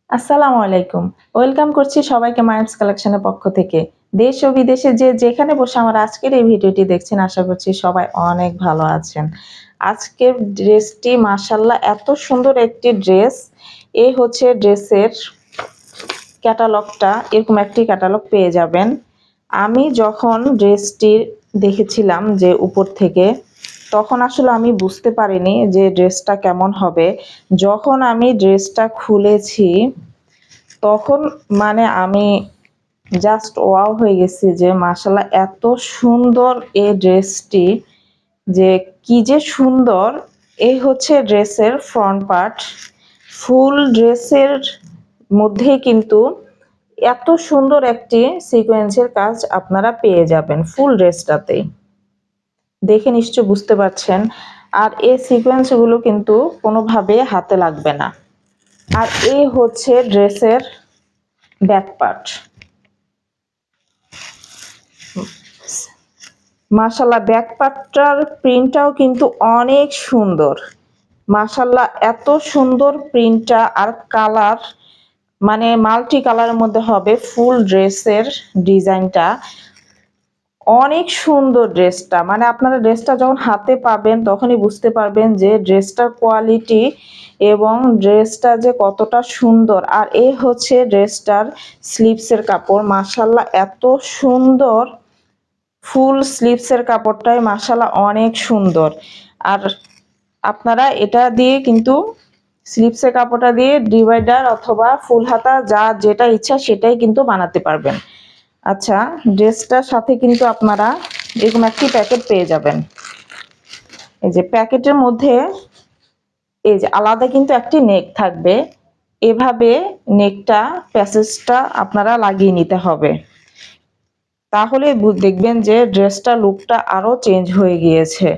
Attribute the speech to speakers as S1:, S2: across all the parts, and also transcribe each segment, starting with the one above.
S1: আসসালামু আলাইকুম। ওয়েলকাম করছি সবাইকে মায়ামস কালেকশনের পক্ষ থেকে। দেশ ও বিদেশে যে যেখানে বসে আমার আজকের এই ভিডিওটি দেখছেন আশা করছি সবাই অনেক ভালো আছেন। আজকের ড্রেসটি মাশাআল্লাহ এত সুন্দর একটি ড্রেস। এই হচ্ছে ড্রেসের ক্যাটালগটা, এরকম একটি ক্যাটালগ পেয়ে যাবেন। আমি যখন ড্রেসটি দেখেছিলাম যে উপর থেকে, তখন আসলে আমি বুঝতে পারিনি যে ড্রেসটা কেমন হবে। যখন আমি ড্রেসটা খুলেছি তখন মানে আমি জাস্ট ওয়াও হয়ে গেছি যে মাশাআল্লাহ এত সুন্দর এই ড্রেসটি, যে কি যে সুন্দর। এই হচ্ছে ড্রেসের ফ্রন্ট পার্ট। ফুল ড্রেসের মধ্যে কিন্তু এত সুন্দর একটি সিকোয়েন্সের কাজ আপনারা পেয়ে যাবেন ফুল ড্রেসটাতেই। দেখে নিশ্চয় বুঝতে পারছেন। আর এই সিকোয়েন্সগুলো কিন্তু কোনোভাবে হাতে লাগবে না। আর এই হচ্ছে ড্রেসের ব্যাক পার্ট। মাশাআল্লাহ ব্যাক পার্টটার প্রিন্টটাও কিন্তু অনেক সুন্দর। মাশাআল্লাহ এত সুন্দর প্রিন্টটা, আর কালার মানে মাল্টি কালারের মধ্যে হবে ফুল ড্রেসের ডিজাইনটা। অনেক সুন্দর ড্রেসটা, মানে আপনারা ড্রেসটা যখন হাতে পাবেন তখনই বুঝতে পারবেন যে ড্রেসটার কোয়ালিটি এবং ড্রেসটা যে কতটা সুন্দর। আর এই হচ্ছে ড্রেসটার স্লিভসের কাপড়। মাশাআল্লাহ এত সুন্দর, ফুল স্লিভসের কাপড়টাই মাশাআল্লাহ অনেক সুন্দর। আর আপনারা এটা দিয়ে কিন্তু স্লিভসের কাপড়টা দিয়ে ডিভাইডার অথবা ফুল হাতা যা যেটা ইচ্ছা সেটাই কিন্তু বানাতে পারবেন। আচ্ছা, ড্রেসটার সাথে কিন্তু আপনারা এরকম একটি প্যাকেট পেয়ে যাবেন। এই যে প্যাকেটের মধ্যে এই যে আলাদা কিন্তু একটি নেক থাকবে। এভাবে নেকটা প্যাসেজটা আপনারা লাগিয়ে নিতে হবে, তাহলে দেখবেন যে ড্রেসটা লুকটা আরো চেঞ্জ হয়ে গিয়েছে।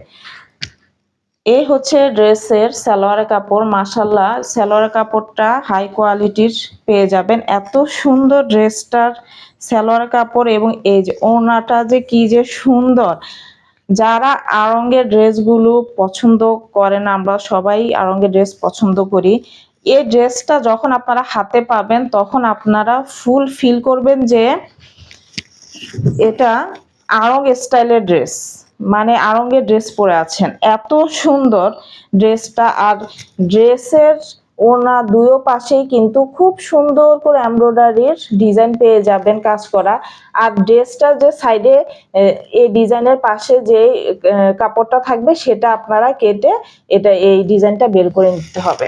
S1: এই হচ্ছে ড্রেসের সালোয়ারের কাপড়। মাশাআল্লাহ সালোয়ারের কাপড়টা হাই কোয়ালিটির পেয়ে যাবেন। এত সুন্দর ড্রেসটার সালোয়ারের কাপড় এবং এই যে ওড়নাটা যে কি যে সুন্দর। যারা আড়ঙের ড্রেসগুলো পছন্দ করেন, আমরা সবাই আড়ঙের ড্রেস পছন্দ করি। এই ড্রেসটা যখন আপনারা হাতে পাবেন তখন আপনারা ফুল ফিল করবেন যে এটা আড়ং স্টাইলের ড্রেস, মানে আড়ঙের ড্রেস পরে আছেন। এত সুন্দর ড্রেসটা। আর ড্রেসের ওড়না দুই পাশেই কিন্তু খুব সুন্দর করে এমব্রয়ডারির ডিজাইন পেয়ে যাবেন কাজ করা। আর ড্রেসটার যে সাইডে এই ডিজাইনের পাশে যে কাপড়টা থাকবে সেটা আপনারা কেটে এটা এই ডিজাইনটা বের করে নিতে হবে।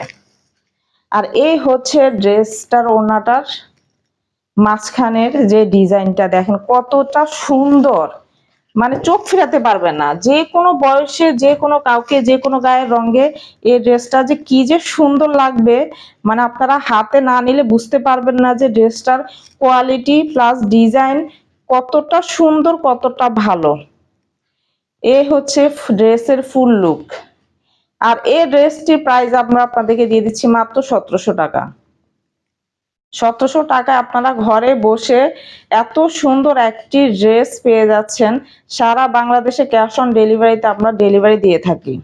S1: আর এই হচ্ছে ড্রেসটার ওড়নাটার মাঝখানের যে ডিজাইনটা দেখেন কতটা সুন্দর, মানে চোখ ফিরাতে পারবে না যে কোনো বয়সে যে কোনো কাউকে যে কোনো গায়ের রঙে এই ড্রেসটা যে কি যে সুন্দর লাগবে। মানে আপনারা হাতে না নিলে বুঝতে পারবেন না যে ড্রেসটার কোয়ালিটি প্লাস ডিজাইন কতটা সুন্দর, কতটা ভালো। এই হচ্ছে ড্রেসের ফুল লুক। আর এই ড্রেসটির প্রাইস আমরা আপনাদেরকে দিয়ে দিচ্ছি মাত্র 1700 টাকা। 1700 টাকায় আপনারা ঘরে বসে এত সুন্দর একটি ড্রেস পেয়ে যাচ্ছেন। সারা বাংলাদেশে ক্যাশ অন ডেলিভারিতে আমরা ডেলিভারি দিয়ে থাকি।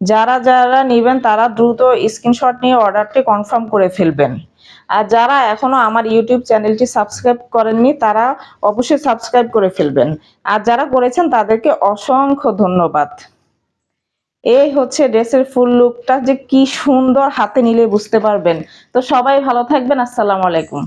S1: যারা যারা নেবেন তারা দ্রুত স্ক্রিনশট নিয়ে অর্ডারটি কনফার্ম করে ফেলবেন। আর যারা এখনো আমার ইউটিউব চ্যানেলটি সাবস্ক্রাইব করেননি তারা অবশ্যই সাবস্ক্রাইব করে ফেলবেন। আর যারা করেছেন তাদেরকে অসংখ্য ধন্যবাদ। এই হচ্ছে ড্রেসের ফুল লুকটা, যে কি সুন্দর হাতে নিলে বুঝতে পারবেন। তো সবাই ভালো থাকবেন। আসসালামু আলাইকুম।